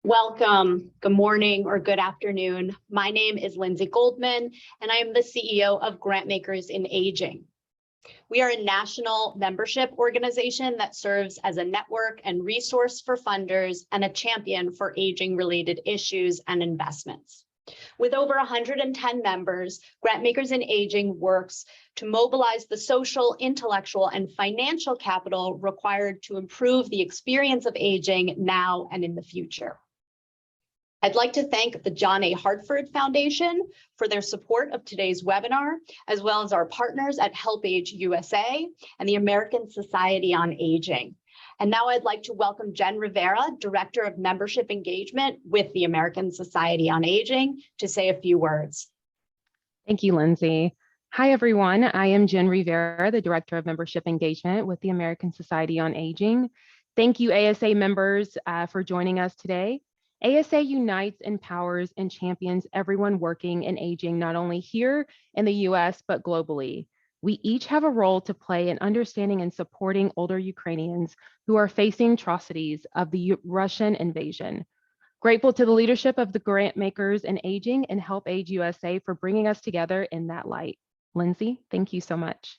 Welcome, good morning or good afternoon. My name is Lindsay Goldman, and I am the CEO of Grantmakers in Aging. We are a national membership organization that serves as a network and resource for funders and a champion for aging-related issues and investments. With over 110 members, Grantmakers in Aging works to mobilize the social, intellectual, and financial capital required to improve the experience of aging now and in the future. I'd like to thank the John A. Hartford Foundation for their support of today's webinar, as well as our partners at HelpAge USA and the American Society on Aging. And now I'd like to welcome Jen Rivera, Director of Membership Engagement with the American Society on Aging, to say a few words. Thank you, Lindsay. Hi, everyone. I am Jen Rivera, the Director of Membership Engagement with the American Society on Aging. Thank you, ASA members, for joining us today. ASA unites, empowers, and champions everyone working in aging, not only here in the US, but globally. We each have a role to play in understanding and supporting older Ukrainians who are facing atrocities of the Russian invasion. Grateful to the leadership of the Grantmakers in Aging and HelpAge USA for bringing us together in that light. Lindsay, thank you so much.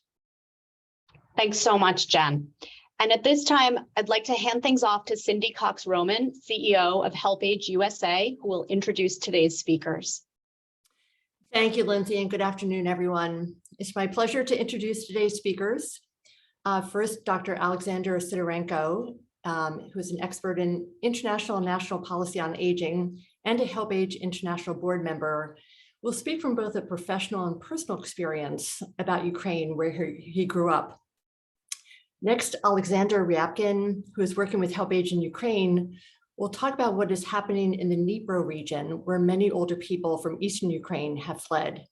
Thanks so much, Jen. And at this time, I'd like to hand things off to Cindy Cox-Roman, CEO of HelpAge USA, who will introduce today's speakers. Thank you, Lindsay, and good afternoon, everyone. It's my pleasure to introduce today's speakers. First, Dr. Alexander Sidorenko, who is an expert in international and national policy on aging and a HelpAge International board member, will speak from both a professional and personal experience about Ukraine, where he grew up. Next, Alexander Ryabkin, who is working with HelpAge in Ukraine, will talk about what is happening in the Dnipro region, where many older people from Eastern Ukraine have fled.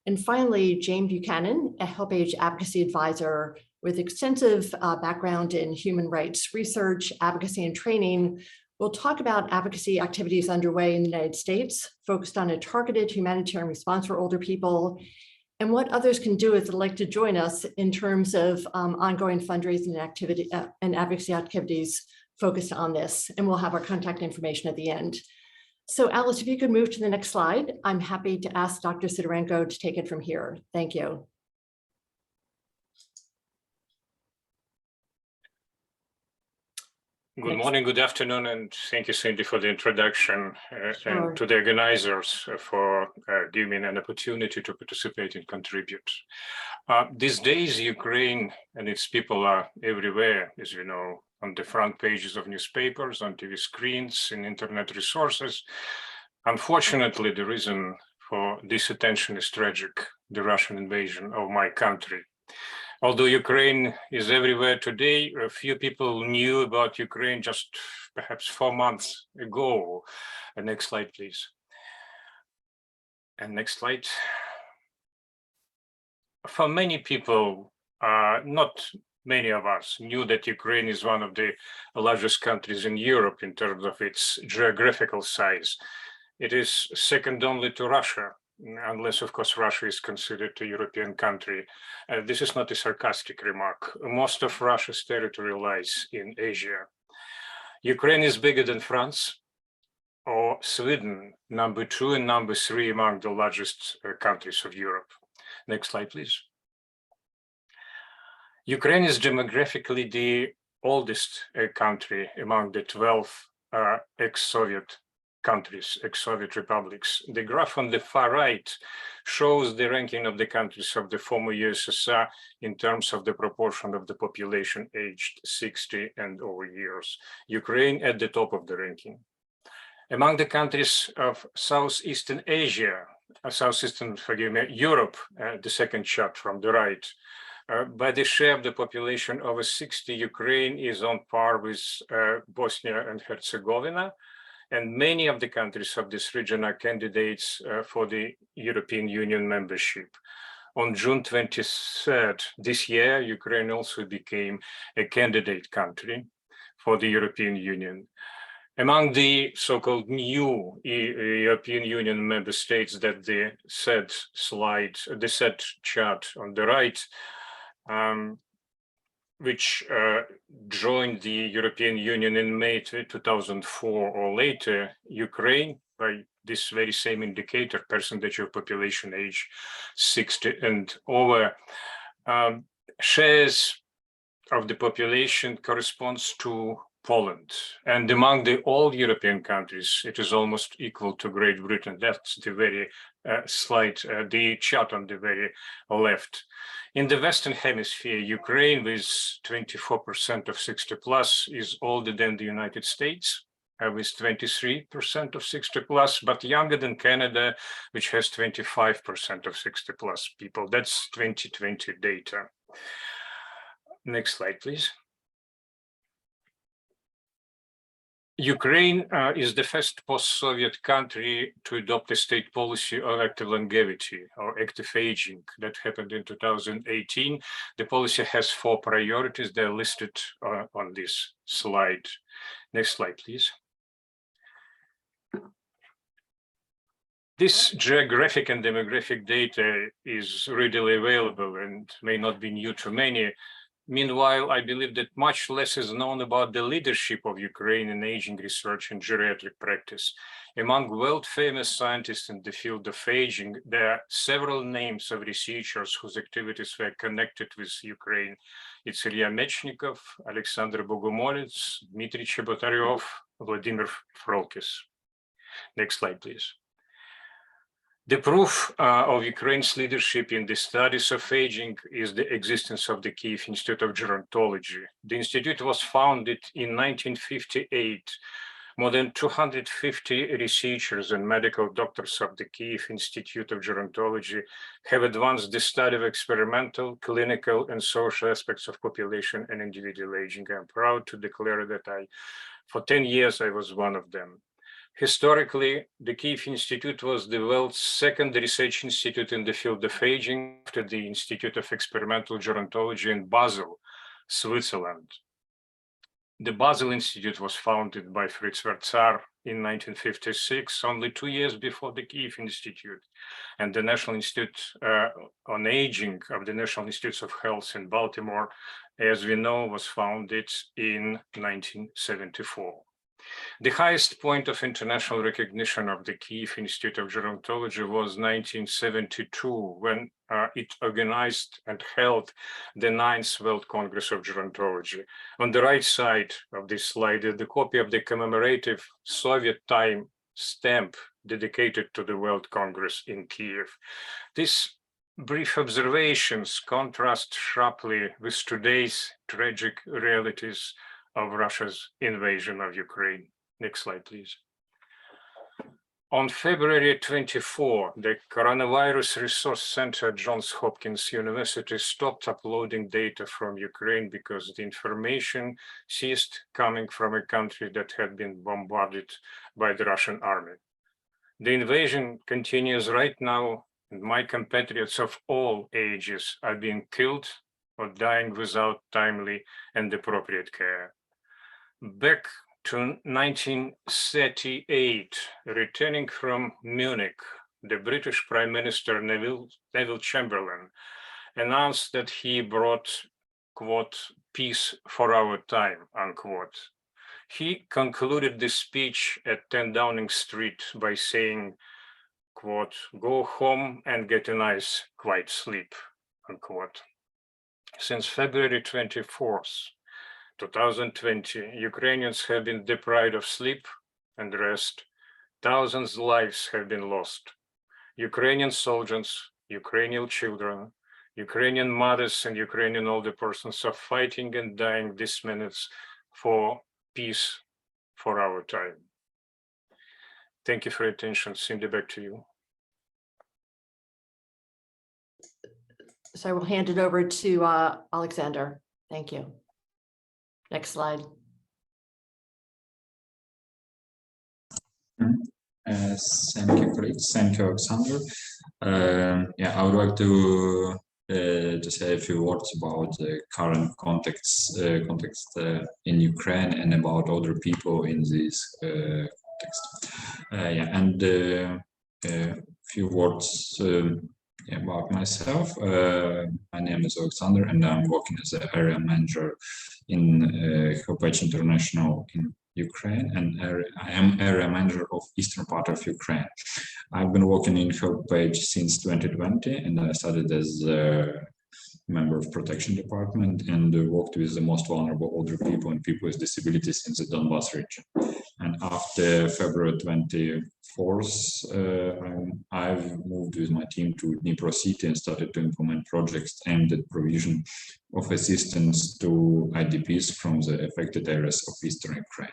And finally, Jane Buchanan, a HelpAge advocacy advisor with extensive background in human rights research, advocacy, and training, will talk about advocacy activities underway in the United States, focused on a targeted humanitarian response for older people, and what others can do if they'd like to join us in terms of ongoing fundraising activity and advocacy activities focused on this. And we'll have our contact information at the end. So Alice, if you could move to the next slide, I'm happy to ask Dr. Sidorenko to take it from here. Thank you. Good morning, good afternoon, and thank you, Cindy, for the introduction Sure. and to the organizers for giving me an opportunity to participate and contribute. These days, Ukraine and its people are everywhere, as you know, on the front pages of newspapers, on TV screens, in internet resources. Unfortunately, the reason for this attention is tragic, the Russian invasion of my country. Although Ukraine is everywhere today, a few people knew about Ukraine just perhaps 4 months ago. Next slide, please. And next slide. For many people, not many of us knew that Ukraine is one of the largest countries in Europe in terms of its geographical size. It is second only to Russia, unless, of course, Russia is considered a European country. This is not a sarcastic remark. Most of Russia's territory lies in Asia. Ukraine is bigger than France or Sweden, number 2 and number 3 among the largest countries of Europe. Next slide, please. Ukraine is demographically the oldest country among the 12 ex-Soviet countries, ex-Soviet republics. The graph on the far right shows the ranking of the countries of the former USSR in terms of the proportion of the population aged 60 and over years. Ukraine at the top of the ranking. Among the countries of Southeastern Asia, Europe, the second chart from the right, by the share of the population over 60, Ukraine is on par with Bosnia and Herzegovina. And many of the countries of this region are candidates for the European Union membership. On June 23rd this year, Ukraine also became a candidate country for the European Union. Among the so-called new European Union member states that the said chart on the right, which joined the European Union in May 2004 or later, Ukraine, by this very same indicator, percentage of population age 60 and over, shares of the population corresponds to Poland. And among the all European countries, it is almost equal to Great Britain. That's the very slide, the chart on the very left. In the Western Hemisphere, Ukraine with 24% of 60 plus is older than the United States, with 23% of 60 plus, but younger than Canada, which has 25% of 60 plus people. That's 2020 data. Next slide, please. Ukraine is the first post-Soviet country to adopt a state policy of active longevity or active aging. That happened in 2018. The policy has 4 priorities. They're listed on this slide. Next slide, please. This geographic and demographic data is readily available and may not be new to many. Meanwhile, I believe that much less is known about the leadership of Ukraine in aging research and geriatric practice. Among world-famous scientists in the field of aging, there are several names of researchers whose activities were connected with Ukraine. It's Ilya Mechnikov, Alexander Bogomolets, Dmitry Chebotare, Vladimir Frolkis. Next slide, please. The proof of Ukraine's leadership in the studies of aging is the existence of the Kiev Institute of Gerontology. The institute was founded in 1958. More than 250 researchers and medical doctors of the Kiev Institute of Gerontology have advanced the study of experimental, clinical, and social aspects of population and individual aging. I'm proud to declare that for 10 years, I was one of them. Historically, the Kiev Institute was the world's second research institute in the field of aging after the Institute of Experimental Gerontology in Basel, Switzerland. The Basel Institute was founded by Fritz Wertzar in 1956, only 2 years before the Kiev Institute. And the National Institute on Aging of the National Institutes of Health in Baltimore, as we know, was founded in 1974. The highest point of international recognition of the Kiev Institute of Gerontology was 1972, when it organized and held the 9th World Congress of Gerontology. On the right side of this slide is the copy of the commemorative Soviet time stamp dedicated to the World Congress in Kiev. These brief observations contrast sharply with today's tragic realities of Russia's invasion of Ukraine. Next slide, please. On February 24, the Coronavirus Resource Center at Johns Hopkins University stopped uploading data from Ukraine because the information ceased coming from a country that had been bombarded by the Russian army. The invasion continues right now, and my compatriots of all ages are being killed or dying without timely and appropriate care. Back to 1938, returning from Munich, the British Prime Minister Neville Chamberlain announced that he brought, quote, peace for our time, unquote. He concluded the speech at 10 Downing Street by saying, quote, go home and get a nice, quiet sleep, unquote. Since February 24th, 2020, Ukrainians have been deprived of sleep and rest. Thousands of lives have been lost. Ukrainian soldiers, Ukrainian children, Ukrainian mothers, and Ukrainian older persons are fighting and dying these minutes for peace for our time. Thank you for your attention. Cindy, back to you. So I will hand it over to Alexander. Thank you. Next slide. Thank you, Fritz. Thank you, Alexander. Yeah, I would like to say a few words about the current context in Ukraine and about other people in this context. Yeah, and a few words About myself, my name is Alexander, and I'm working as an area manager in HelpAge International in Ukraine, and I am area manager of eastern part of Ukraine. I've been working in HelpAge since 2020, and I started as a member of protection department and worked with the most vulnerable older people and people with disabilities in the Donbas region. And after February 24th, I've moved with my team to Dnipro city and started to implement projects aimed at provision of assistance to IDPs from the affected areas of Eastern Ukraine.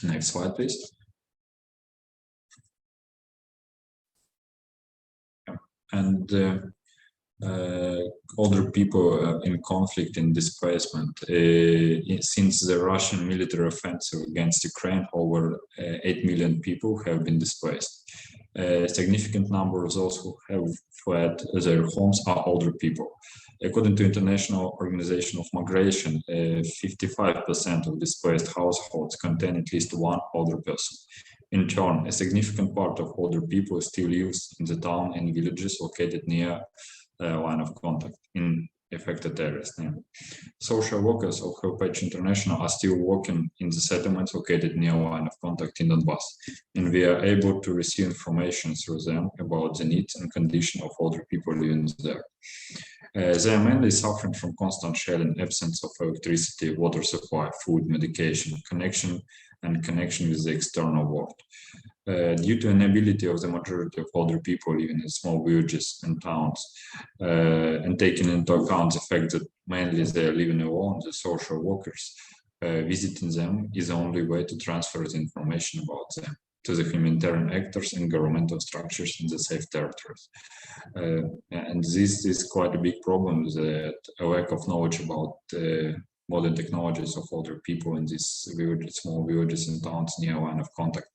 Next slide, please. And older people in conflict and displacement. Since the Russian military offensive against Ukraine, over 8 million people have been displaced. A significant number of those who have fled their homes are older people. According to International Organization of Migration, 55% of displaced households contain at least one older person. In turn, a significant part of older people still lives in the town and villages located near line of contact in affected areas. Social workers of HelpAge International are still working in the settlements located near line of contact in Donbas, and we are able to receive information through them about the needs and condition of older people living there. They are mainly suffering from constant shelling, absence of electricity, water supply, food, medication, connection with the external world. Due to inability of the majority of older people living in small villages and towns, and taking into account the fact that mainly they are living alone, the social workers visiting them is the only way to transfer the information about them to the humanitarian actors and governmental structures in the safe territories. And this is quite a big problem, that a lack of knowledge about modern technologies of older people in these villages, small villages and towns near line of contact.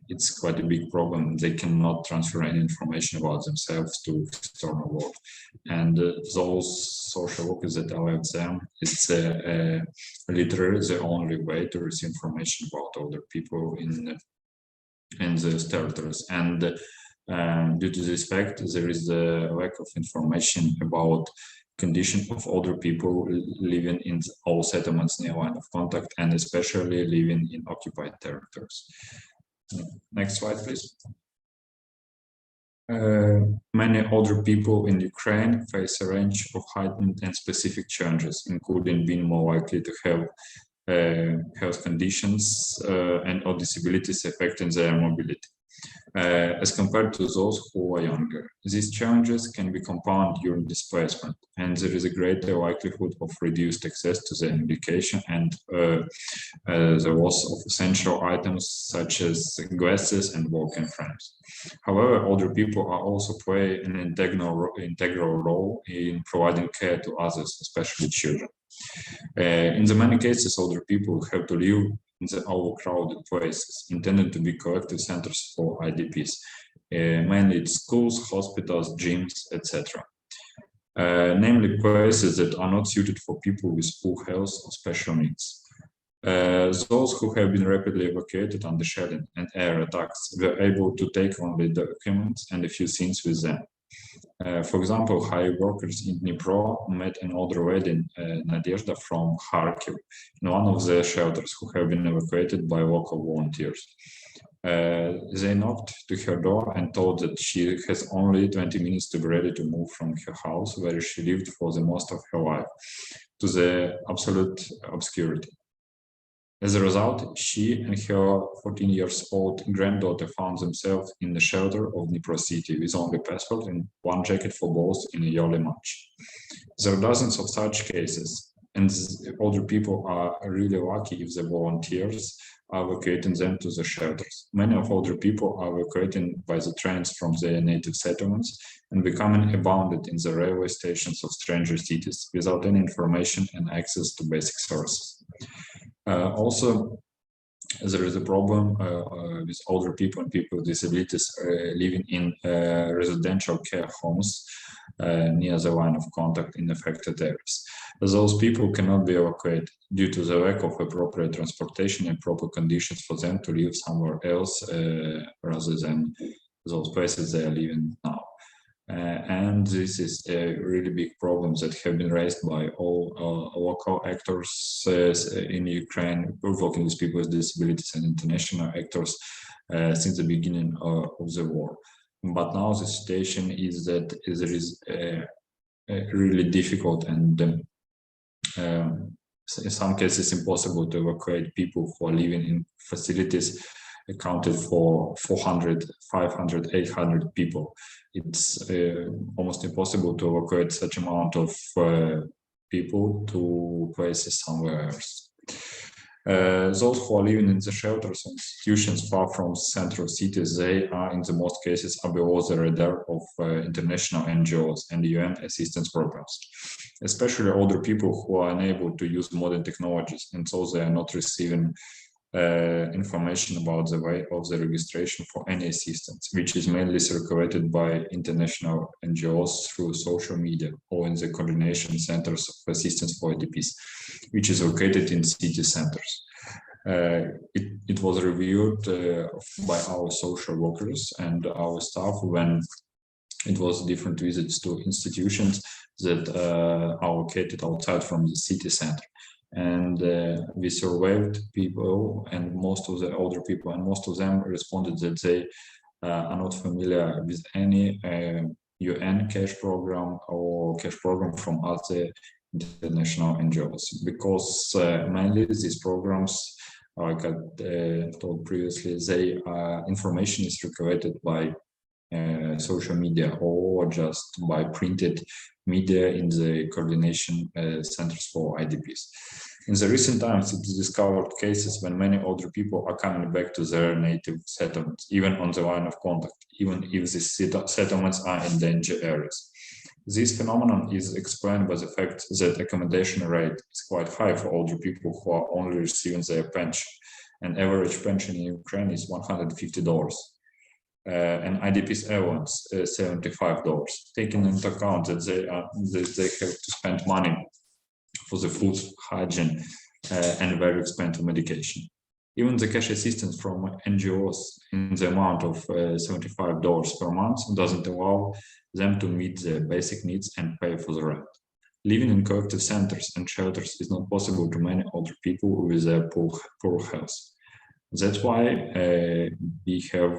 It's quite a big problem. They cannot transfer any information about themselves to external world. And those social workers that allow them, it's literally the only way to receive information about older people in these territories. And due to this fact, there is a lack of information about condition of older people living in all settlements near line of contact, and especially living in occupied territories. Next slide, please. Many older people in Ukraine face a range of heightened and specific challenges, including being more likely to have health conditions and or disabilities affecting their mobility, as compared to those who are younger. These challenges can be compounded during displacement, and there is a greater likelihood of reduced access to their medication and the loss of essential items such as glasses and walking frames. However, older people are also play an integral role in providing care to others, especially children. In the many cases, older people have to live in the overcrowded places intended to be collective centers for IDPs, mainly it's schools, hospitals, gyms, etc. Namely places that are not suited for people with poor health or special needs. Those who have been rapidly evacuated under shelling and air attacks were able to take only documents and a few things with them. For example, hired workers in Dnipro met an older lady, Nadezhda, from Kharkiv, in one of the shelters, who have been evacuated by local volunteers. They knocked to her door and told that she has only 20 minutes to be ready to move from her house, where she lived for the most of her life, to the absolute obscurity. As a result, she and her 14-year-old granddaughter found themselves in the shelter of Dnipro city with only passport and one jacket for both in early March. There are dozens of such cases, and older people are really lucky if the volunteers are evacuating them to the shelters. Many of older people are evacuating by the trains from their native settlements and becoming abounded in the railway stations of stranger cities without any information and access to basic services. Also, there is a problem with older people and people with disabilities living in residential care homes near the line of contact in affected areas. Those people cannot be evacuated due to the lack of appropriate transportation and proper conditions for them to live somewhere else rather than those places they are living now. And this is a really big problem that have been raised by all local actors in Ukraine, working with people with disabilities, and international actors since the beginning of the war. But now the situation is that there is really difficult and in some cases impossible to evacuate people who are living in facilities accounted for 400, 500, 800 people. It's almost impossible to evacuate such amount of people to places somewhere else. Those who are living in the shelters and institutions far from central cities, they are in the most cases are below the radar of international NGOs and UN assistance programs, especially older people who are unable to use modern technologies, and so they are not receiving information about the way of the registration for any assistance, which is mainly circulated by international NGOs through social media or in the coordination centers of assistance for IDPs, which is located in city centers. It was reviewed by our social workers and our staff when it was different visits to institutions that are located outside from the city center. And we surveyed people, and most of the older people, and most of them responded that they are not familiar with any UN cash program or cash program from other international NGOs, because mainly these programs, like I told previously, they information is circulated by social media or just by printed media in the coordination centers for IDPs. In the recent times, it is discovered cases when many older people are coming back to their native settlements, even on the line of contact, even if these settlements are in danger areas. This phenomenon is explained by the fact that accommodation rate is quite high for older people who are only receiving their pension. An average pension in Ukraine is $150. And IDP's allowance $75, taking into account that they have to spend money for the food, hygiene, and very expensive medication. Even the cash assistance from NGOs in the amount of $75 per month doesn't allow them to meet their basic needs and pay for the rent. Living in collective centers and shelters is not possible to many older people with their poor health. That's why we have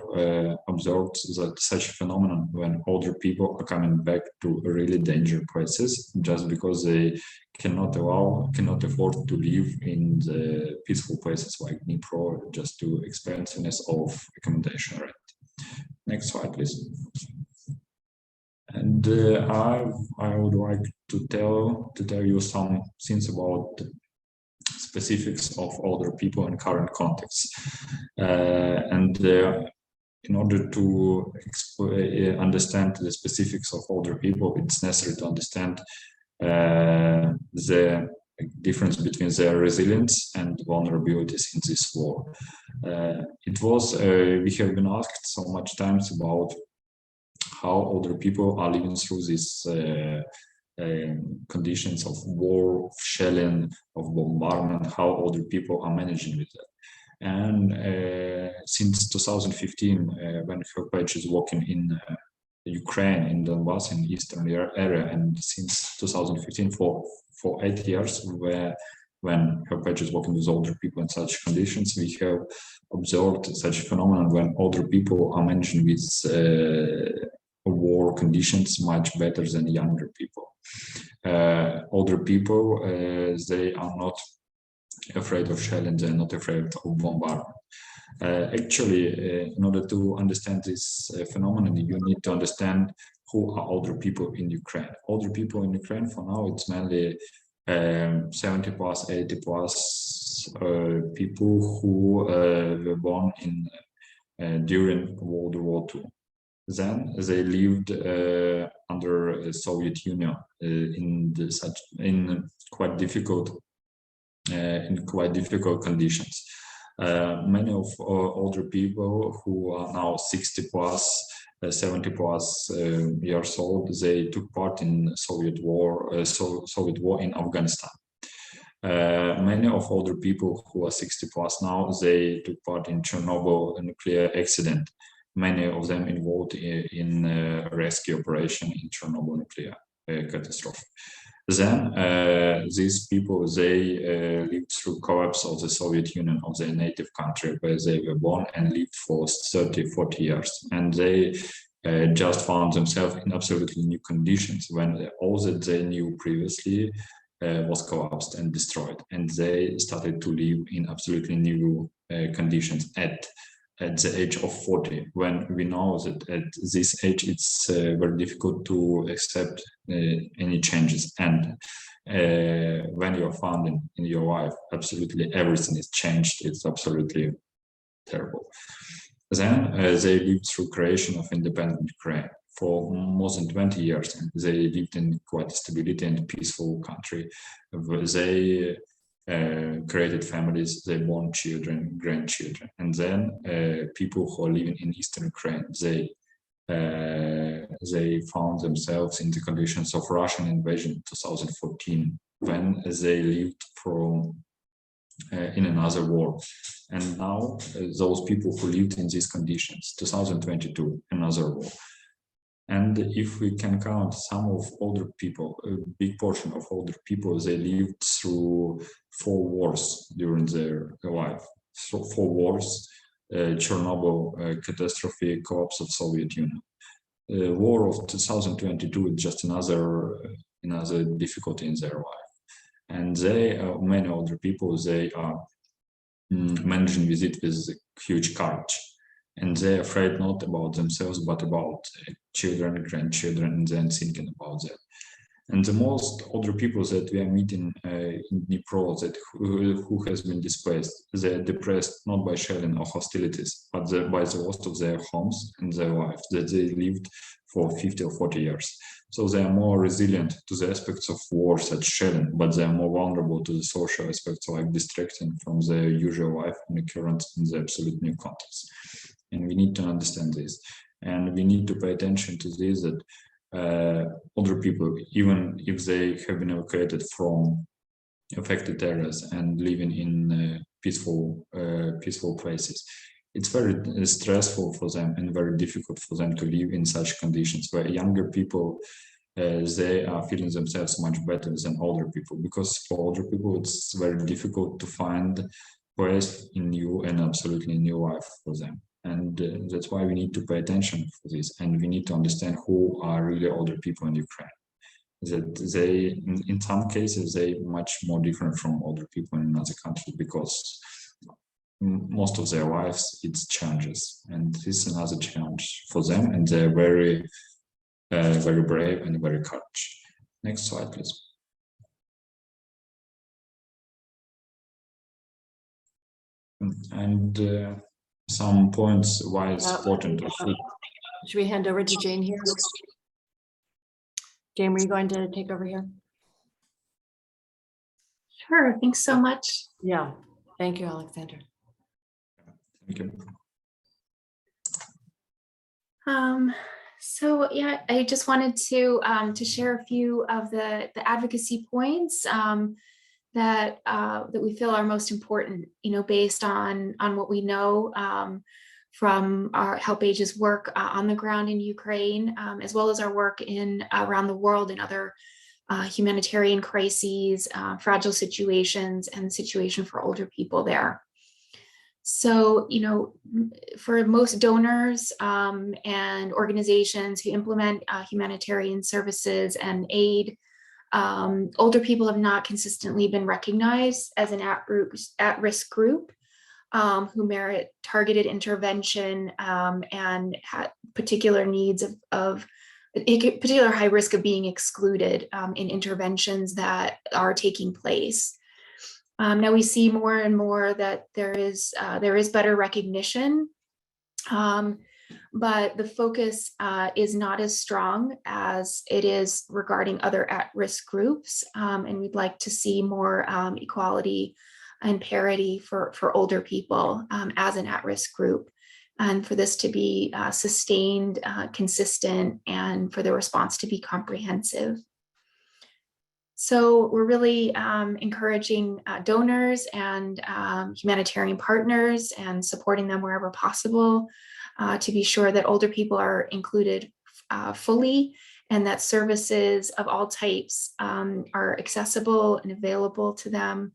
observed that such a phenomenon when older people are coming back to really dangerous places just because they cannot afford to live in the peaceful places like Dnipro, just to expensiveness of accommodation rent. Next slide, please. And I would like to tell you some things about specifics of older people in current contexts. In order to understand the specifics of older people, it's necessary to understand the difference between their resilience and vulnerabilities in this war. We have been asked so much times about how older people are living through this conditions of war, of shelling, of bombardment, how older people are managing with that. And since 2015, when HelpAge is working in Ukraine, in Donbass, in Eastern area, and since 2015 for 8 years, when HelpAge is working with older people in such conditions, we have observed such a phenomenon when older people are managing with war conditions much better than younger people. Older people, they are not afraid of shelling, they're not afraid of bombardment. Actually, in order to understand this phenomenon, you need to understand who are older people in Ukraine. Older people in Ukraine, for now, it's mainly 70 plus, 80 plus people who were born during World War II. Then they lived under the Soviet Union in quite difficult conditions. Many of older people who are now 60 plus, 70 plus years old, they took part in Soviet war in Afghanistan. Many of older people who are 60 plus now, they took part in Chernobyl nuclear accident many of them involved in rescue operation in Chernobyl nuclear catastrophe. Then these people, they lived through collapse of the Soviet Union, of their native country where they were born, and lived for 30, 40 years. And they just found themselves in absolutely new conditions when all that they knew previously was collapsed and destroyed. And they started to live in absolutely new conditions at the age of 40, when we know that at this age it's very difficult to accept any changes. And when you're found in your life, absolutely everything is changed. It's absolutely terrible. Then they lived through creation of independent Ukraine for more than 20 years, and they lived in quite stability and peaceful country. They created families, they born children, grandchildren, and then people who are living in Eastern Ukraine, they found themselves in the conditions of Russian invasion in 2014, when they lived from in another war. And now those people who lived in these conditions, 2022, another war. And if we can count some of older people, a big portion of older people, they lived through 4 wars during their life. So 4 wars, Chernobyl catastrophe, collapse of Soviet Union. War of 2022 is just another difficulty in their life. And they, many older people, they are managing with it with huge courage. And they're afraid not about themselves, but about children, grandchildren, and then thinking about that. And the most older people that we are meeting in Dnipro, that who has been displaced, they are depressed not by shelling or hostilities, but by the loss of their homes and their life that they lived for 50 or 40 years. So they are more resilient to the aspects of war, such shelling, but they are more vulnerable to the social aspects, like distracting from their usual life and occurrence in the absolute new context. And we need to understand this, and we need to pay attention to this, that older people, even if they have been evacuated from affected areas and living in peaceful places, it's very stressful for them and very difficult for them to live in such conditions, where younger people, they are feeling themselves much better than older people, because for older people it's very difficult to find place in new and absolutely new life for them. And that's why we need to pay attention for this, and we need to understand who are really older people in Ukraine. That they, in some cases, they much more different from older people in other countries, because most of their lives it's challenges, and this is another challenge for them, and they're very, very brave and very courageous. Next slide, please. And some points why it's important. Should we hand over to Jane here? Jane, were you going to take over here? Sure, thanks so much. Yeah, thank you, Alexander. Thank you. So yeah, I just wanted to share a few of the advocacy points that we feel are most important, based on what we know from our HelpAge's work on the ground in Ukraine, as well as our work around the world in other humanitarian crises, fragile situations, and the situation for older people there. So, for most donors and organizations who implement humanitarian services and aid, older people have not consistently been recognized as an at-risk group who merit targeted intervention and had particular needs of particular high risk of being excluded in interventions that are taking place. Now we see more and more that there is better recognition, but the focus is not as strong as it is regarding other at-risk groups, and we'd like to see more equality and parity for older people as an at-risk group, and for this to be sustained, consistent, and for the response to be comprehensive. So we're really encouraging donors and humanitarian partners and supporting them wherever possible to be sure that older people are included fully, and that services of all types are accessible and available to them,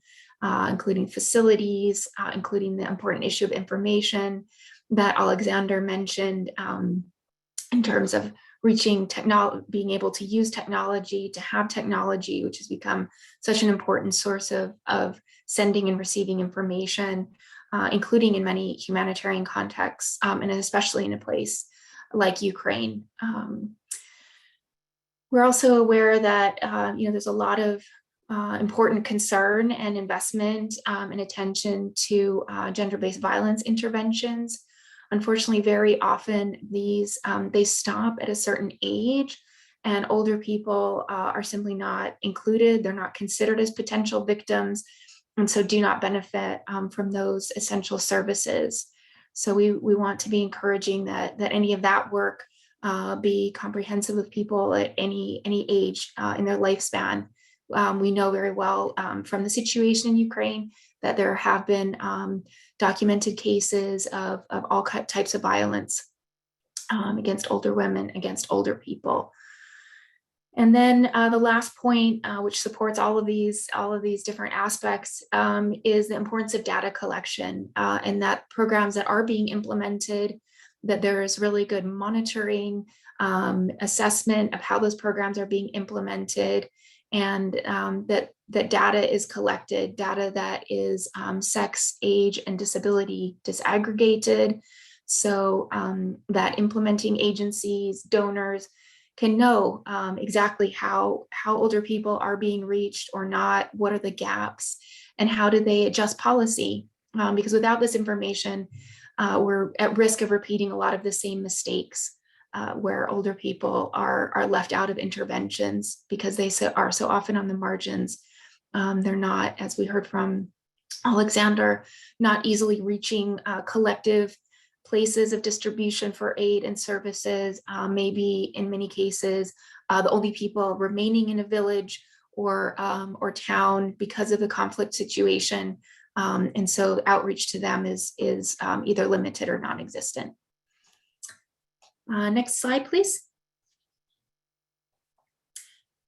including facilities, including the important issue of information that Alexander mentioned in terms of reaching technology, being able to use technology, to have technology, which has become such an important source of sending and receiving information, including in many humanitarian contexts, and especially in a place like Ukraine. We're also aware that there's a lot of important concern and investment and attention to gender-based violence interventions. Unfortunately, very often these they stop at a certain age, and older people are simply not included. They're not considered as potential victims, and so do not benefit from those essential services. So we want to be encouraging that any of that work be comprehensive with people at any age in their lifespan. We know very well from the situation in Ukraine that there have been documented cases of all types of violence against older women, against older people. And then the last point, which supports all of these different aspects, is the importance of data collection, and that programs that are being implemented, that there is really good monitoring, assessment of how those programs are being implemented, and that data is collected, data that is sex, age, and disability disaggregated, so that implementing agencies, donors can know exactly how older people are being reached or not, what are the gaps, and how do they adjust policy, because without this information, we're at risk of repeating a lot of the same mistakes where older people are left out of interventions because they are so often on the margins. They're not, as we heard from Alexander, not easily reaching collective places of distribution for aid and services. Maybe in many cases, the only people remaining in a village or town because of the conflict situation. And so outreach to them is either limited or non-existent. Next slide, please.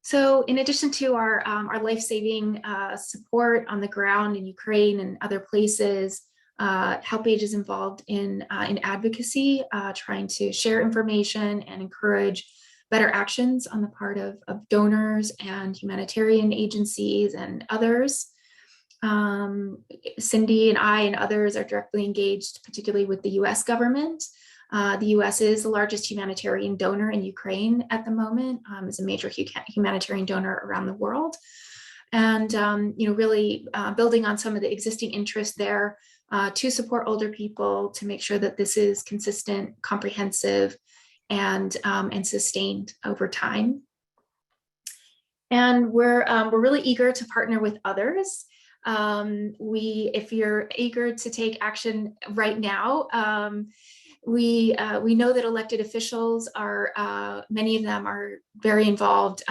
So in addition to our life-saving support on the ground in Ukraine and other places, HelpAge is involved in advocacy, trying to share information and encourage better actions on the part of donors and humanitarian agencies and others. Cindy and I and others are directly engaged, particularly with the US government. The US is the largest humanitarian donor in Ukraine at the moment, is a major humanitarian donor around the world. And really building on some of the existing interests there to support older people, to make sure that this is consistent, comprehensive, and sustained over time. And we're really eager to partner with others. If you're eager to take action right now, we know that elected officials are, many of them are very involved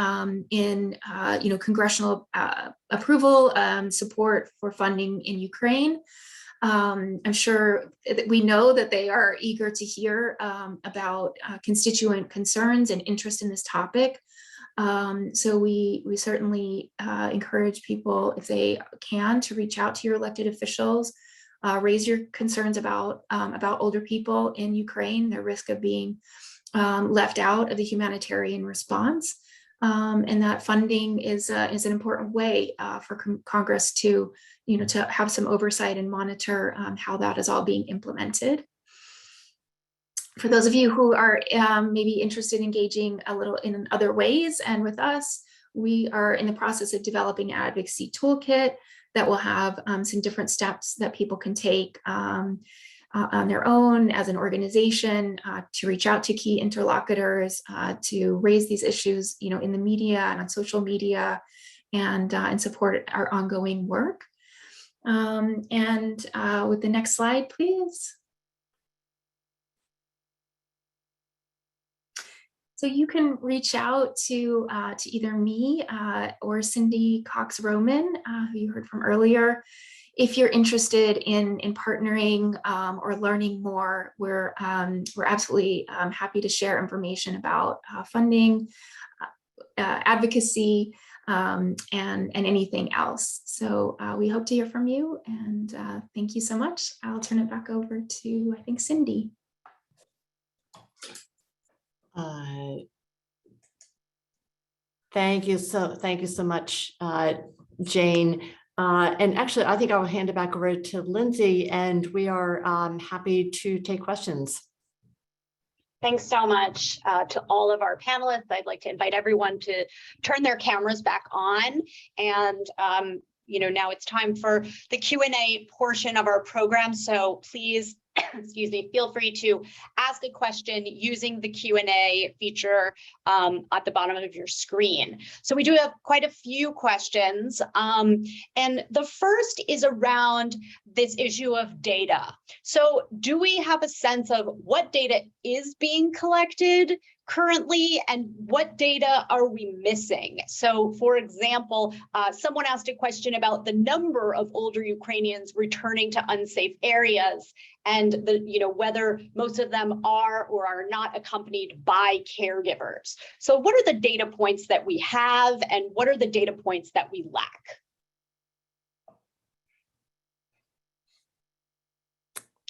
in congressional approval, support for funding in Ukraine. I'm sure that we know that they are eager to hear about constituent concerns and interest in this topic. So we certainly encourage people, if they can, to reach out to your elected officials, raise your concerns about older people in Ukraine, their risk of being left out of the humanitarian response, and that funding is an important way for Congress to have some oversight and monitor how that is all being implemented. For those of you who are maybe interested in engaging a little in other ways and with us, we are in the process of developing an advocacy toolkit that will have some different steps that people can take on their own as an organization to reach out to key interlocutors, to raise these issues, in the media and on social media, and support our ongoing work. With the next slide, please. So you can reach out to either me or Cindy Cox-Roman, who you heard from earlier, if you're interested in partnering or learning more, we're absolutely happy to share information about funding, advocacy, and anything else. So we hope to hear from you, and thank you so much. I'll turn it back over to, I think, Cindy. Thank you so much, Jane. And actually, I think I will hand it back over to Lindsay, and we are happy to take questions. Thanks so much to all of our panelists. I'd like to invite everyone to turn their cameras back on. And now it's time for the Q&A portion of our program. So please, excuse me, feel free to ask a question using the Q&A feature at the bottom of your screen. So we do have quite a few questions. And the first is around this issue of data. So do we have a sense of what data is being collected currently and what data are we missing? So for example, someone asked a question about the number of older Ukrainians returning to unsafe areas and whether most of them are or are not accompanied by caregivers. So what are the data points that we have and what are the data points that we lack?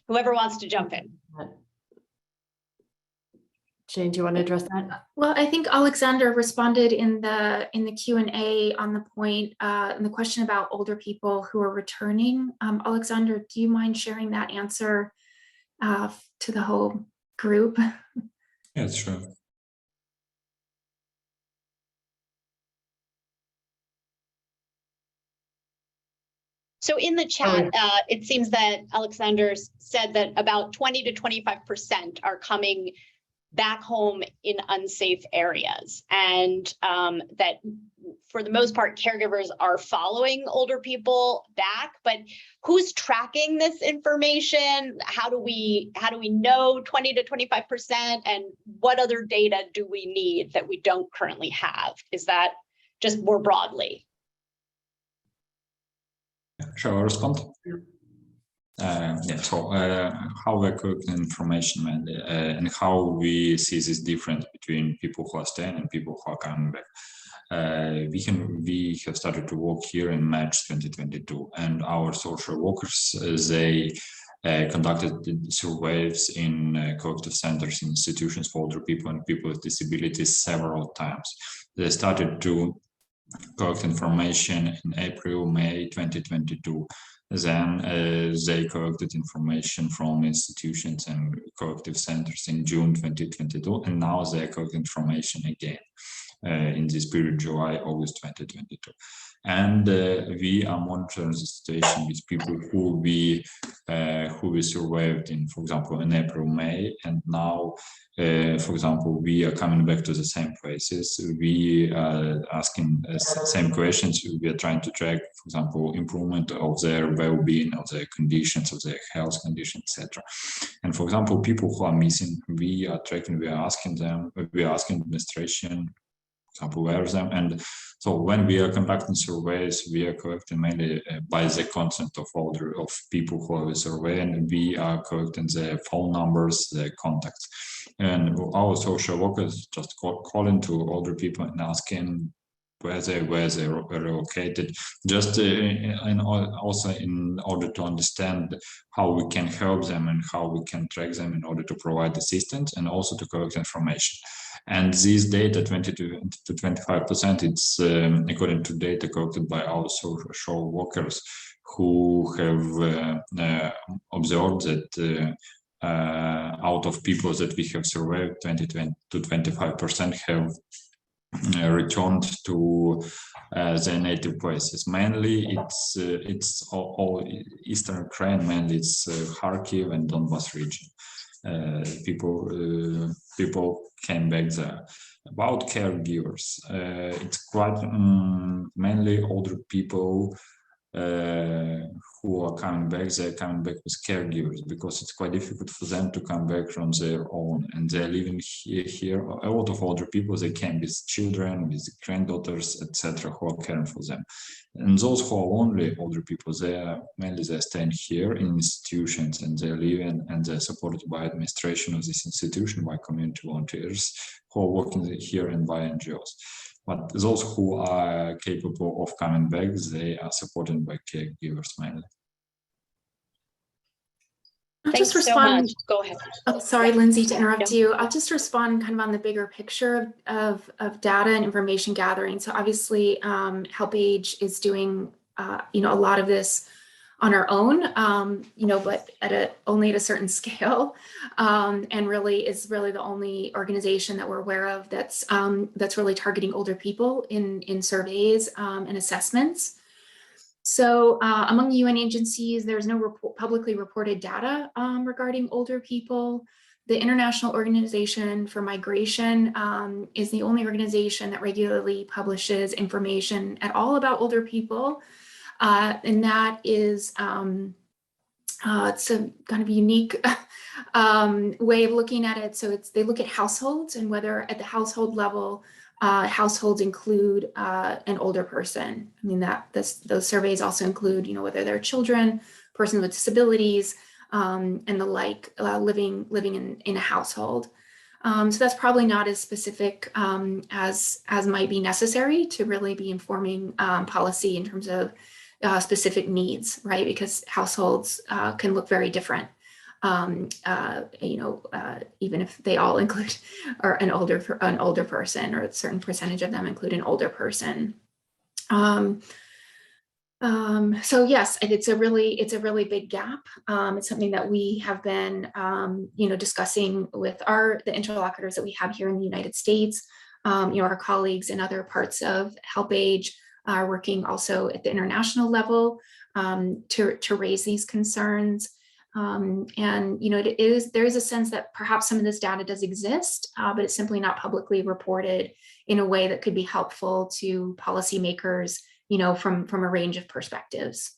Whoever wants to jump in. Jane, do you want to address that? Well, I think Alexander responded in the Q&A on the point, in the question about older people who are returning. Alexander, do you mind sharing that answer to the whole group? Yeah, sure. So in the chat, it seems that Alexander said that about 20 to 25% are coming back home in unsafe areas, and that for the most part, caregivers are following older people back. But who's tracking this information? How do we know 20 to 25%? And what other data do we need that we don't currently have? Is that just more broadly? Shall I respond? So how we collect information and how we see this difference between people who are staying and people who are coming back. We have started to work here in March 2022, and our social workers they conducted surveys in collective centers, institutions for older people and people with disabilities several times. They started to collect information in April, May 2022. Then they collected information from institutions and collective centers in June 2022, and now they collect information again in this period, July, August 2022. And we are monitoring the situation with people who we surveyed in, for example, in April, May, and now, for example, we are coming back to the same places. We are asking the same questions. We are trying to track, for example, improvement of their well-being, of their conditions, of their health conditions, etc. And for example, people who are missing, we are tracking. We are asking them. We are asking administration, for example, where are them? And so when we are conducting surveys, we are collecting mainly by the consent of people who are surveying, and we are collecting their phone numbers, their contacts. And our social workers just calling to older people and asking where they were located, just and also in order to understand how we can help them and how we can track them in order to provide assistance and also to collect information. And this data, 20 to 25%, it's according to data collected by our social workers who have observed that out of people that we have surveyed, 20 to 25% have returned to their native places. Mainly, it's all Eastern Ukraine. Mainly, it's Kharkiv and Donbas region. People came back there. About caregivers, it's quite mainly older people who are coming back, they're coming back with caregivers because it's quite difficult for them to come back on their own. And they're living here. A lot of older people, they came with children, with granddaughters, etc., who are caring for them. And those who are only older people, they're staying here in institutions, and they're living and they're supported by administration of this institution, by community volunteers who are working here and by NGOs. But those who are capable of coming back, they are supported by caregivers mainly. I'll Thanks just so respond. much. Go ahead. Oh, sorry, Lindsay, to interrupt No. you. I'll just respond kind of on the bigger picture of data and information gathering. So obviously, HelpAge is doing a lot of this on our own, but only at a certain scale, and really is really the only organization that we're aware of that's really targeting older people in surveys and assessments. So among UN agencies, there's no publicly reported data regarding older people. The International Organization for Migration is the only organization that regularly publishes information at all about older people. And that is, it's a kind of unique way of looking at it. So they look at households and whether at the household level, households include an older person. I mean, those surveys also include, whether they're children, persons with disabilities, and the like, living in a household. So that's probably not as specific as might be necessary to really be informing policy in terms of specific needs, right? Because households can look very different. Even if they all include an older person, or a certain percentage of them include an older person. So yes, it's a really big gap. It's something that we have been, discussing with the interlocutors that we have here in the United States. Our colleagues in other parts of HelpAge are working also at the international level to raise these concerns. And there is a sense that perhaps some of this data does exist, but it's simply not publicly reported in a way that could be helpful to policymakers, from a range of perspectives.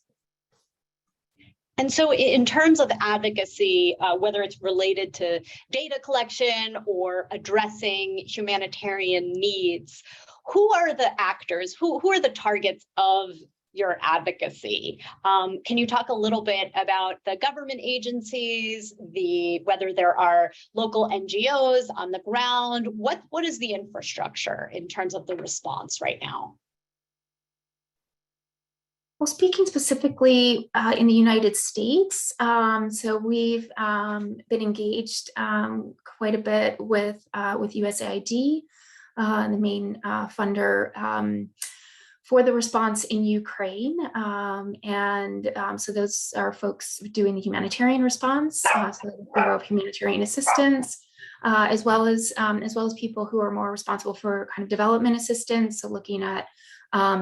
And so in terms of advocacy, whether it's related to data collection or addressing humanitarian needs, who are the actors, who are the targets of your advocacy? Can you talk a little bit about the government agencies, whether there are local NGOs on the ground? What is the infrastructure in terms of the response right now? Well, speaking specifically in the United States, so we've been engaged quite a bit with USAID, the main funder for the response in Ukraine, so those are folks doing the humanitarian response, so the Bureau of Humanitarian Assistance, as well as people who are more responsible for kind of development assistance, so looking at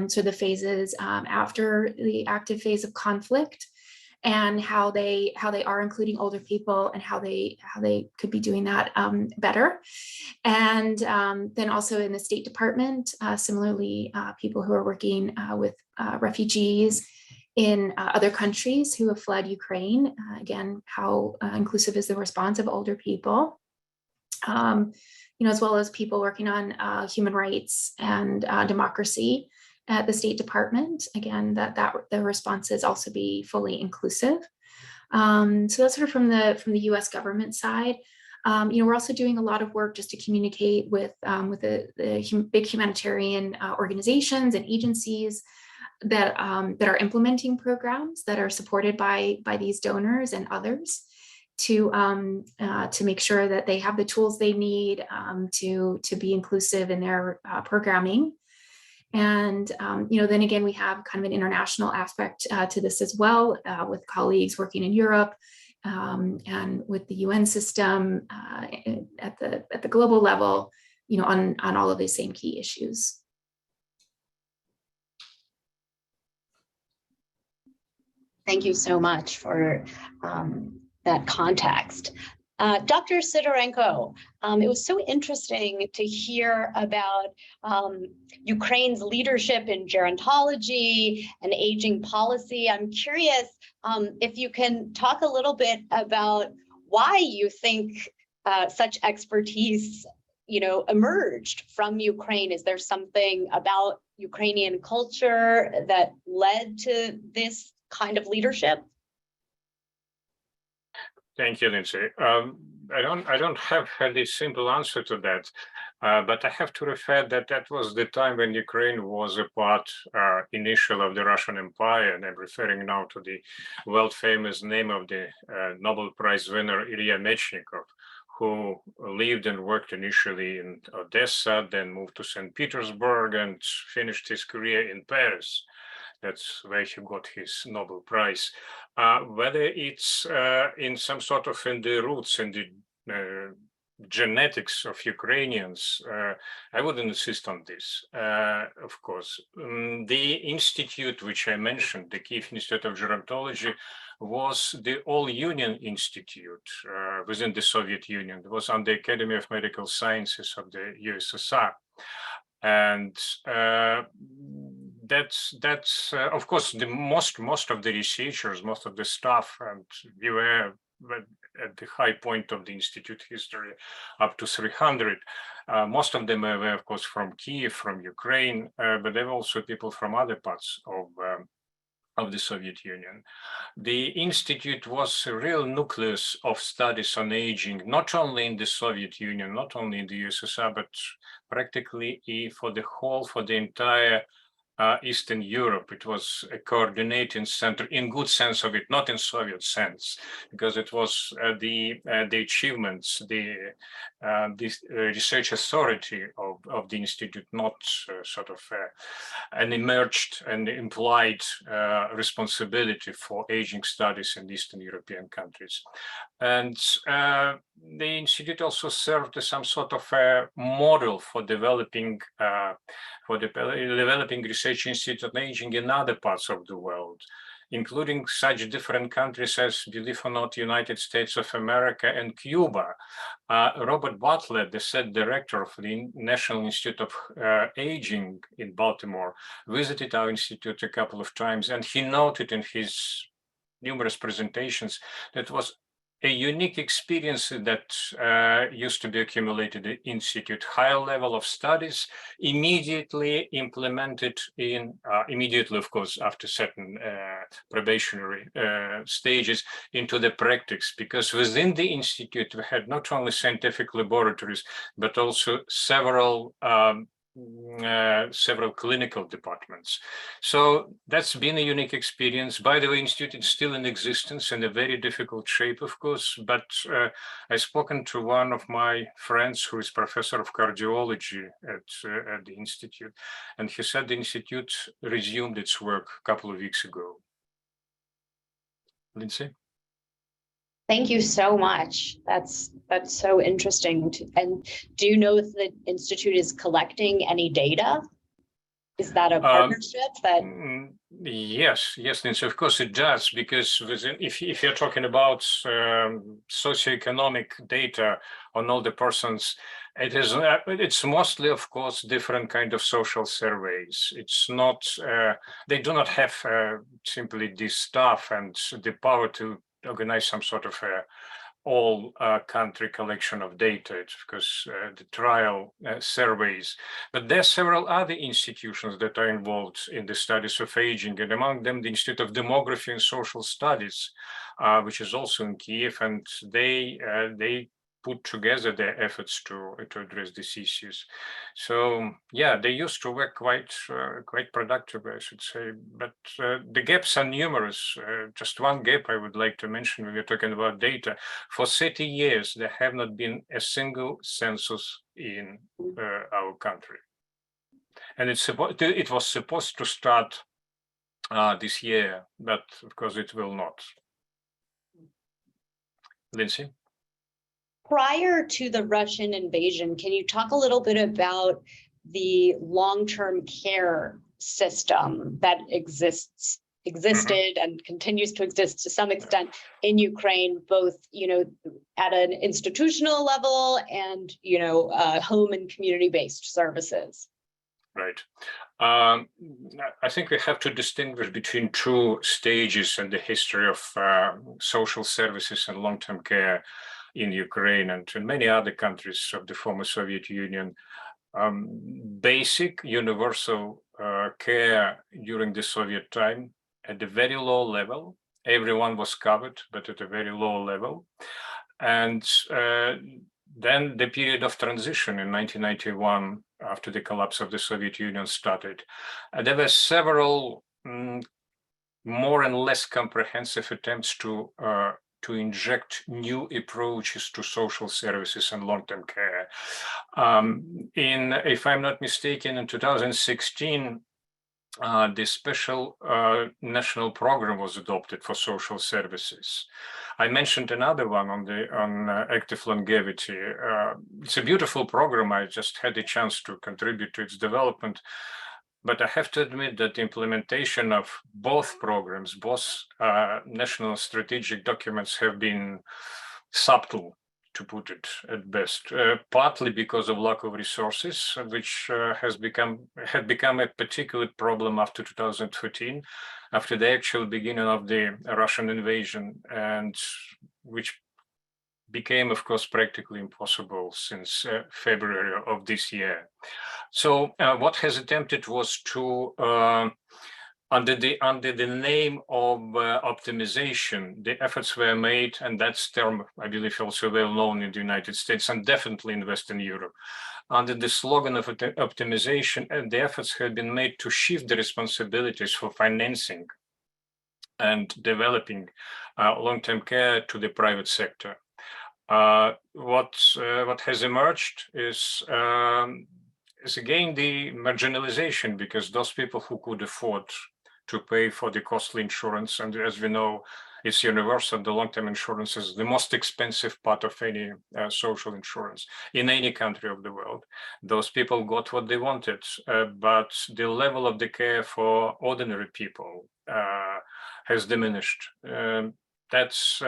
so the phases after the active phase of conflict, and how they are including older people and how they could be doing that better. And then also in the State Department, similarly, people who are working with refugees in other countries who have fled Ukraine. Again, how inclusive is the response of older people? As well as people working on human rights and democracy at the State Department. Again, that the responses also be fully inclusive. So that's sort of from the U.S. government side. We're also doing a lot of work just to communicate with the big humanitarian organizations and agencies that are implementing programs that are supported by these donors and others, to make sure that they have the tools they need to be inclusive in their programming. And then again, we have kind of an international aspect to this as well, with colleagues working in Europe and with the UN system at the global level, on all of these same key issues. Thank you so much for that context. Dr. Sidorenko, it was so interesting to hear about Ukraine's leadership in gerontology and aging policy. I'm curious if you can talk a little bit about why you think such expertise, emerged from Ukraine. Is there something about Ukrainian culture that led to this kind of leadership? Thank you, Lindsay. I don't have a simple answer to that, but I have to refer that was the time when Ukraine was a part initial of the Russian Empire, and I'm referring now to the world famous name of the Nobel Prize winner Ilya Mechnikov, who lived and worked initially in Odessa, then moved to St. Petersburg and finished his career in Paris. That's where he got his Nobel Prize. Whether it's in some sort of in the roots, in the genetics of Ukrainians, I wouldn't insist on this, of course. The institute which I mentioned, the Kiev Institute of Gerontology, was the all-union institute within the Soviet Union. It was under the Academy of Medical Sciences of the USSR. And that's of course the most of the researchers, most of the staff, and we were at the high point of the institute history, up to 300. Most of them were, of course, from Kiev, from Ukraine, but there were also people from other parts of the Soviet Union. The institute was a real nucleus of studies on aging, not only in the Soviet Union, not only in the USSR, but practically for the entire Eastern Europe. It was a coordinating center in good sense of it, not in Soviet sense, because it was the achievements, the research authority of the institute, not sort of an emerged and implied responsibility for aging studies in Eastern European countries. And the institute also served as some sort of a model for developing research institutes on aging in other parts of the world, including such different countries as, believe it or not, United States of America and Cuba. Robert Butler, the said director of the National Institute of Aging in Baltimore, visited our institute a couple of times, and he noted in his numerous presentations that it was a unique experience that used to be accumulated at the institute, higher level of studies immediately implemented immediately, of course, after certain probationary stages into the practice, because within the institute we had not only scientific laboratories, but also several clinical departments. So that's been a unique experience. By the way, Institute is still in existence in a very difficult shape, of course, but I've spoken to one of my friends who is professor of cardiology at the Institute, and he said the Institute resumed its work a couple of weeks ago. Lindsay? Thank you so much. That's so interesting. And do you know if the Institute is collecting any data? Is that a partnership that? Yes, Nancy, of course it does, because if you're talking about socioeconomic data on older persons, it's mostly, of course, different kind of social surveys. It's not, they do not have simply the staff and the power to organize some sort of all country collection of data. It's because the trial surveys, but there are several other institutions that are involved in the studies of aging, and among them the Institute of Demography and Social Studies, which is also in Kiev, and they put together their efforts to address these issues. So yeah, they used to work quite productively, I should say, but the gaps are numerous. Just one gap I would like to mention when we're talking about data: for 30 years there have not been a single census in our country, and it was supposed to start this year, but of course it will not. Lindsay? Prior to the Russian invasion, can you talk a little bit about the long-term care system that exists existed and continues to exist to some extent in Ukraine, both, at an institutional level and, home and community-based services. Right. I think we have to distinguish between two stages in the history of social services and long-term care in Ukraine and in many other countries of the former Soviet Union. Basic universal care during the Soviet time at a very low level. Everyone was covered, but at a very low level. And then the period of transition in 1991, after the collapse of the Soviet Union started. There were several more and less comprehensive attempts to inject new approaches to social services and long-term care. If I'm not mistaken, in 2016, the special national program was adopted for social services. I mentioned another one on active longevity. It's a beautiful program. I just had the chance to contribute to its development. But I have to admit that the implementation of both programs, both national strategic documents, have been subtle, to put it at best, partly because of lack of resources, which had become a particular problem after 2014, after the actual beginning of the Russian invasion, and which became, of course, practically impossible since February of this year. So what has attempted was to, under the name of optimization, the efforts were made, and that's term, I believe, also well known in the United States and definitely in Western Europe. Under the slogan of optimization, and the efforts have been made to shift the responsibilities for financing and developing long-term care to the private sector. What has emerged is again the marginalization, because those people who could afford to pay for the costly insurance, and as we know, it's universal, the long-term insurance is the most expensive part of any social insurance in any country of the world. Those people got what they wanted, but the level of the care for ordinary people has diminished. That's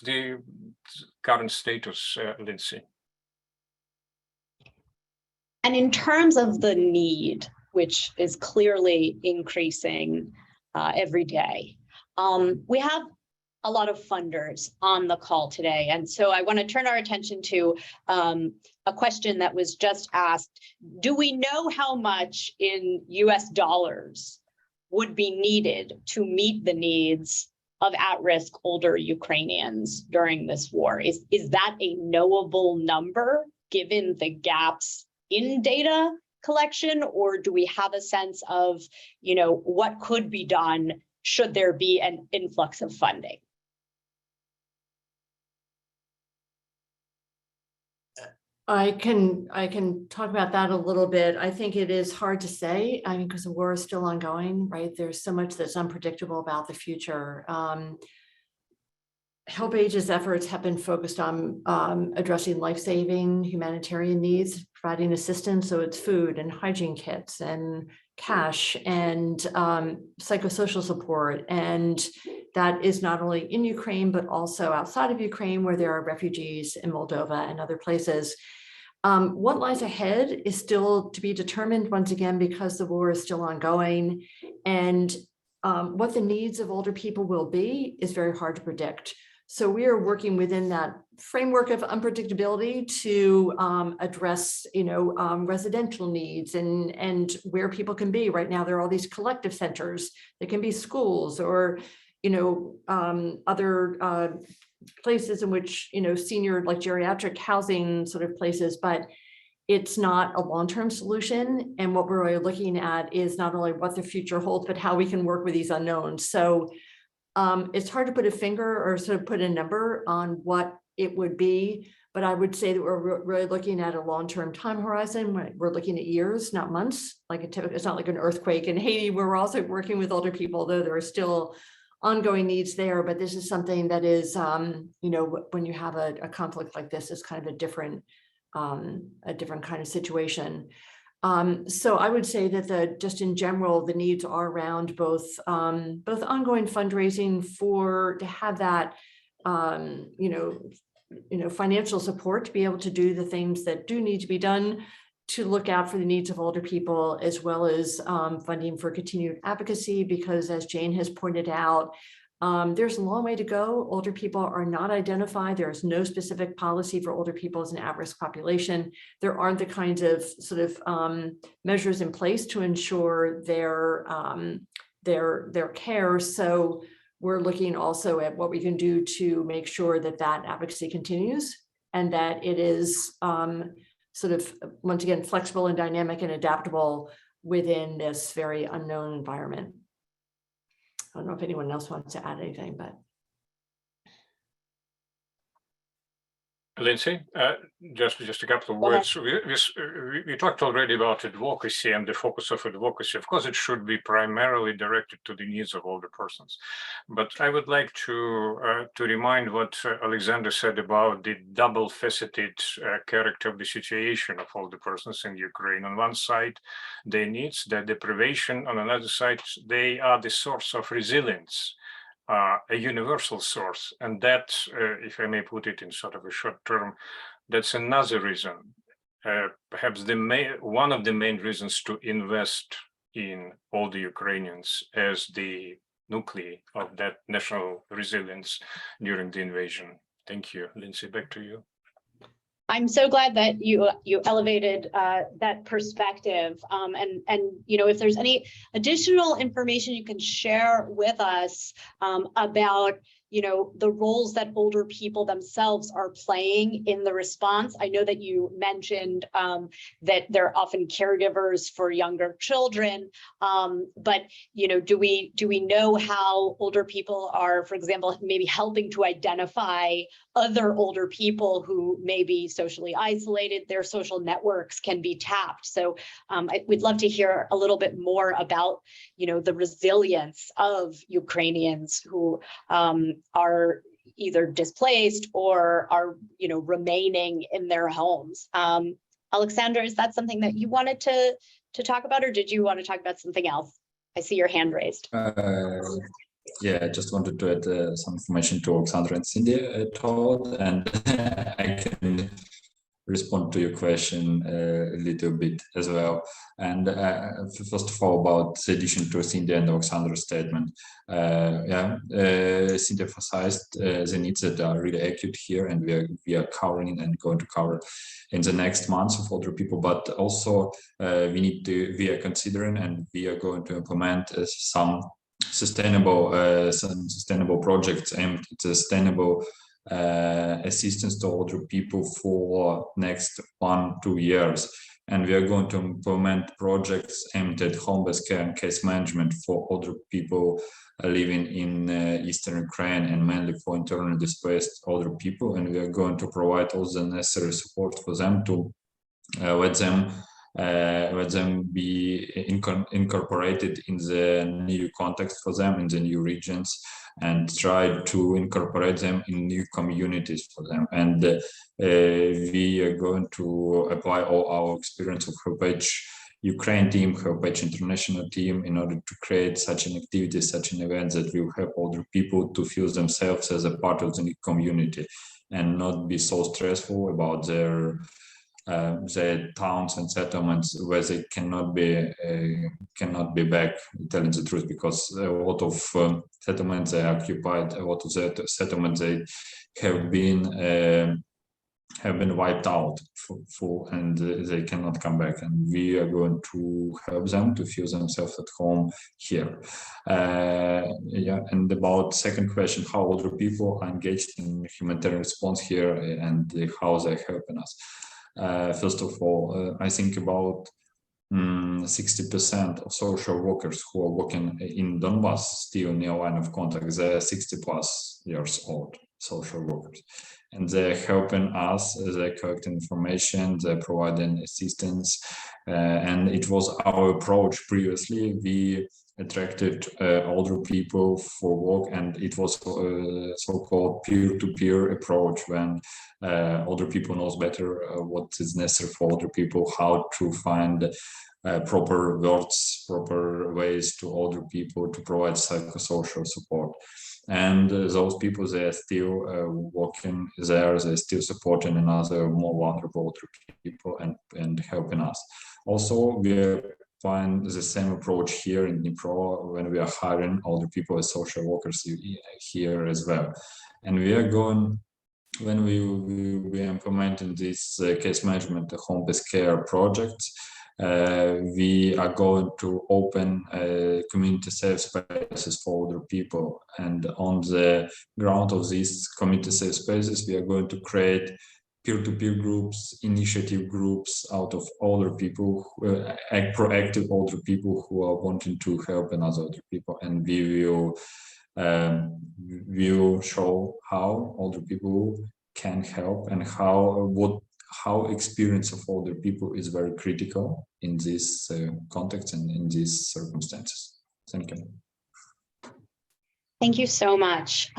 the current status, Lindsay. And in terms of the need, which is clearly increasing every day, we have a lot of funders on the call today. And so I want to turn our attention to a question that was just asked. Do we know how much in US dollars would be needed to meet the needs of at-risk older Ukrainians during this war? Is that a knowable number given the gaps in data collection, or do we have a sense of, what could be done should there be an influx of funding? I can talk about that a little bit. I think it is hard to say, because the war is still ongoing, right? There's so much that's unpredictable about the future. HelpAge's efforts have been focused on addressing life-saving humanitarian needs, providing assistance. So it's food and hygiene kits and cash and psychosocial support. And that is not only in Ukraine, but also outside of Ukraine, where there are refugees in Moldova and other places. What lies ahead is still to be determined, once again, because the war is still ongoing. And what the needs of older people will be is very hard to predict. So we are working within that framework of unpredictability to address, residential needs and where people can be. Right now, there are all these collective centers. They can be schools or, other places in which, senior, like geriatric housing sort of places, but it's not a long-term solution. And what we're really looking at is not only what the future holds, but how we can work with these unknowns. So it's hard to put a finger or sort of put a number on what it would be, but I would say that we're really looking at a long-term time horizon. We're looking at years, not months. It's not like an earthquake in Haiti, where we're also working with older people, though there are still ongoing needs there. But this is something that is, when you have a conflict like this, it's kind of a different kind of situation. So I would say that just in general, the needs are around both ongoing fundraising to have that financial support to be able to do the things that do need to be done, to look out for the needs of older people, as well as funding for continued advocacy, because as Jane has pointed out, there's a long way to go. Older people are not identified. There's no specific policy for older people as an at-risk population. There aren't the kinds of sort of measures in place to ensure their care. So we're looking also at what we can do to make sure that advocacy continues, and that it is sort of, once again, flexible and dynamic and adaptable within this very unknown environment. I don't know if anyone else wants to add anything, but. Lindsay, just a couple of words. We talked already about advocacy and the focus of advocacy. Of course, it should be primarily directed to the needs of older persons. But I would like to remind what Alexander said about the double-faceted character of the situation of older persons in Ukraine. On one side, their needs, their deprivation. On another side, they are the source of resilience. A universal source, and that, if I may put it in sort of a short term, that's another reason, perhaps one of the main reasons to invest in all the Ukrainians as the nuclei of that national resilience during the invasion. Thank you, Lindsay. Back to you. I'm so glad that you elevated that perspective, and if there's any additional information you can share with us about the roles that older people themselves are playing in the response. I know that you mentioned that they're often caregivers for younger children, but do we know how older people are, for example, maybe helping to identify other older people who may be socially isolated? Their social networks can be tapped. So we'd love to hear a little bit more about the resilience of Ukrainians who are either displaced or are remaining in their homes. Alexander, is that something that you wanted to talk about, or did you want to talk about something else? I see your hand raised. Yeah, I just wanted to add some information to Alexandra and Cindy told, and I can respond to your question a little bit as well. And first of all, about the addition to Cindy and Alexandra's statement, Cindy emphasized the needs that are really acute here, and we are covering and going to cover in the next months of older people. But also we are considering and we are going to implement some sustainable projects aimed at sustainable assistance to older people for next 1-2 years, and we are going to implement projects aimed at home-based care and case management for older people living in eastern Ukraine, and mainly for internally displaced older people. And we are going to provide all the necessary support for them to let them be incorporated in the new context for them, in the new regions, and try to incorporate them in new communities for them. And we are going to apply all our experience of HelpAge Ukraine team, HelpAge International team, in order to create such an activity, such an event that will help older people to feel themselves as a part of the new community and not be so stressful about their towns and settlements where they cannot be back, telling the truth, because a lot of settlements they are occupied, a lot of settlements they have been wiped out and they cannot come back, and we are going to help them to feel themselves at home here. And about second question, how older people are engaged in humanitarian response here and how they're helping us. First of all, I think about 60% of social workers who are working in Donbass still near line of contact. They're 60+ years old social workers, and they're helping us. They're collecting information, they're providing assistance, and it was our approach previously. We attracted older people for work, and it was so-called peer-to-peer approach, when older people knows better what is necessary for older people, how to find proper words, proper ways to older people to provide psychosocial support. And those people, they are still working there, they're still supporting another more vulnerable older people and helping us. Also, we find the same approach here in Dnipro when we are hiring older people as social workers here as well. And we are going, when we are implementing this case management home-based care project, we are going to open community safe spaces for older people, and on the ground of these community safe spaces we are going to create peer-to-peer groups, initiative groups out of older people, proactive older people who are wanting to help another older people, and we will show how older people can help and how experience of older people is very critical in this context and in these circumstances. Thank you. Thank you so much.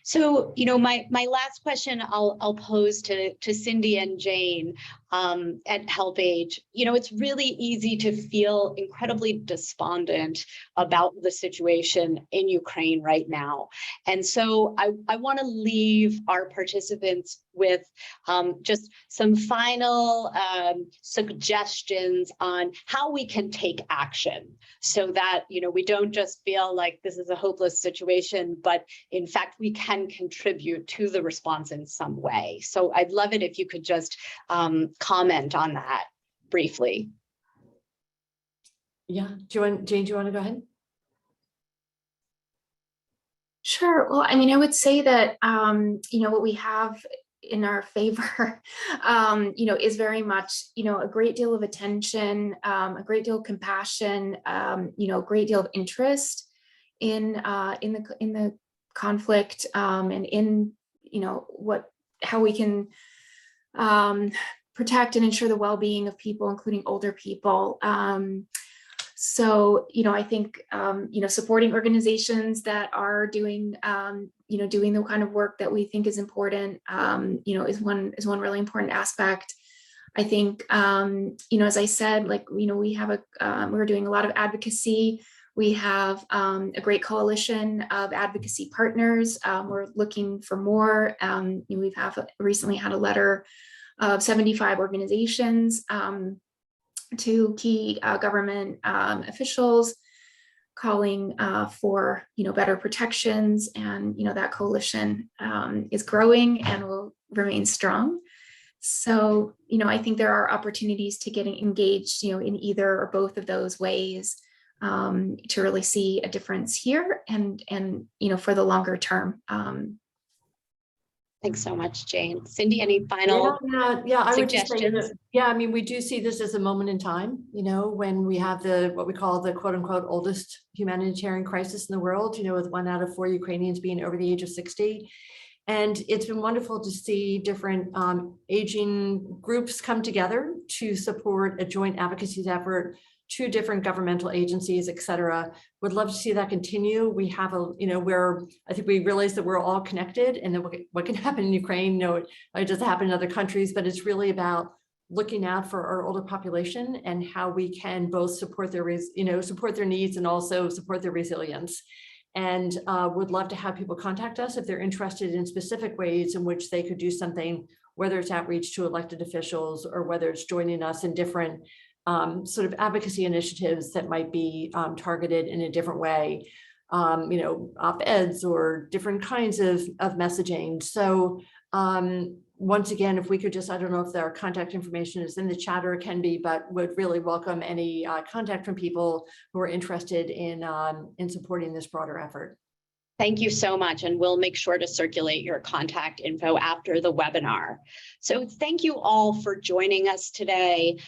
So, my last question I'll pose to Cindy and Jane at HelpAge. It's really easy to feel incredibly despondent about the situation in Ukraine right now. And so I want to leave our participants with just some final suggestions on how we can take action so that, we don't just feel like this is a hopeless situation, but in fact, we can contribute to the response in some way. So I'd love it if you could just comment on that briefly. Yeah, Jane, do you want to go ahead? Sure. Well, I would say that, what we have in our favor, is very much, a great deal of attention, a great deal of compassion, a great deal of interest in the conflict, and in, how we can protect and ensure the well-being of people, including older people. So, I think, supporting organizations that are doing, doing the kind of work that we think is important, is one really important aspect. I think, as I said, we have we're doing a lot of advocacy. We have a great coalition of advocacy partners. We're looking for more. We've recently had a letter of 75 organizations to key government officials calling for better protections, and that coalition is growing and will remain strong. So I think there are opportunities to get engaged in either or both of those ways to really see a difference here and for the longer term. Thanks so much, Jane. Cindy, any final I would just say suggestions? that, we do see this as a moment in time, when we have what we call the quote unquote oldest humanitarian crisis in the world, with 1 out of 4 Ukrainians being over the age of 60. And it's been wonderful to see different aging groups come together to support a joint advocacy effort, 2 different governmental agencies, et cetera. Would love to see that continue. We have where I think we realize that we're all connected, and then what can happen in Ukraine, it doesn't happen in other countries, but it's really about looking out for our older population and how we can both support their, support their needs and also support their resilience. And would love to have people contact us if they're interested in specific ways in which they could do something, whether it's outreach to elected officials or whether it's joining us in different sort of advocacy initiatives that might be targeted in a different way, op-eds or different kinds of messaging. So once again, if we could just, I don't know if their contact information is in the chat or it can be, but would really welcome any contact from people who are interested in supporting this broader effort. Thank you so much, and we'll make sure to circulate your contact info after the webinar. So thank you all for joining us today.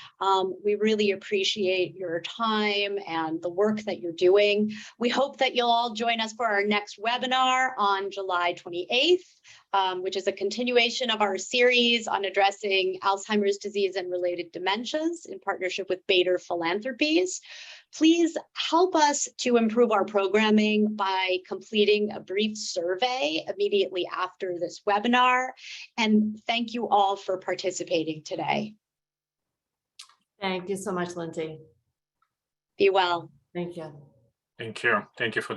We really appreciate your time and the work that you're doing. We hope that you'll all join us for our next webinar on July 28th. which is a continuation of our series on addressing Alzheimer's disease and related dementias in partnership with Bader Philanthropies. Please help us to improve our programming by completing a brief survey immediately after this webinar. And thank you all for participating today. Thank you so much, Lindsay. Be well. Thank you. Thank you. Thank you for